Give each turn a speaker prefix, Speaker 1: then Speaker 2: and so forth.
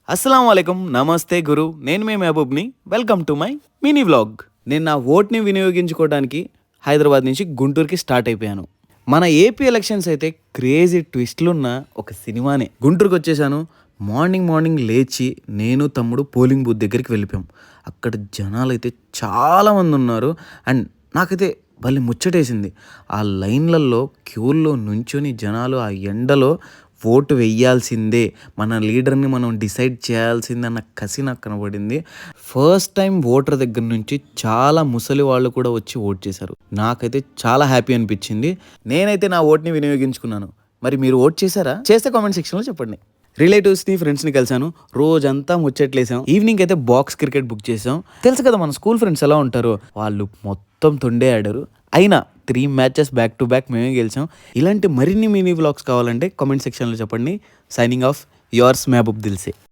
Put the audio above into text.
Speaker 1: అస్సలం వాలేకుమ్, నమస్తే గురు. నేను మీ మహబూబ్ని. Welcome to my mini vlog. నేను నా ఓట్ని వినియోగించుకోవడానికి హైదరాబాద్ నుంచి గుంటూరుకి స్టార్ట్ అయిపోయాను. మన ఏపీ ఎలక్షన్స్ అయితే క్రేజీ ట్విస్ట్లున్న ఒక సినిమానే. గుంటూరుకి వచ్చేసాను. మార్నింగ్ లేచి నేను తమ్ముడు పోలింగ్ బూత్ దగ్గరికి వెళ్ళిపోయాం. అక్కడ జనాలు అయితే చాలామంది ఉన్నారు. అండ్ నాకైతే భలే ముచ్చటేసింది. ఆ లైన్లలో క్యూల్లో నుంచొని జనాలు ఆ ఎండలో ఓటు వెయ్యాల్సిందే, మన లీడర్ని మనం డిసైడ్ చేయాల్సిందే అన్న కసి నాకు కనబడింది. ఫస్ట్ టైం ఓటర్ దగ్గర నుంచి చాలా ముసలి వాళ్ళు కూడా వచ్చి ఓట్ చేశారు. నాకైతే చాలా హ్యాపీ అనిపించింది. నేనైతే నా ఓట్ని వినియోగించుకున్నాను. మరి మీరు ఓట్ చేశారా? చేస్తే కామెంట్ సెక్షన్లో చెప్పండి. రిలేటివ్స్ని, ఫ్రెండ్స్ని కలిసాను. రోజంతా ముచ్చట్లేసాం. ఈవినింగ్ అయితే బాక్స్ క్రికెట్ బుక్ చేసాం. తెలుసు కదా మన స్కూల్ ఫ్రెండ్స్ ఎలా ఉంటారో, వాళ్ళు మొత్తం తొండే ఆడారు. అయినా 3 మ్యాచెస్ బ్యాక్ టు బ్యాక్ మేమే గెలిచాం. ఇలాంటి మరిన్ని మినీ వ్లాగ్స్ కావాలంటే కామెంట్ సెక్షన్లో చెప్పండి. Signing off, yours Mahaboob దిల్సే.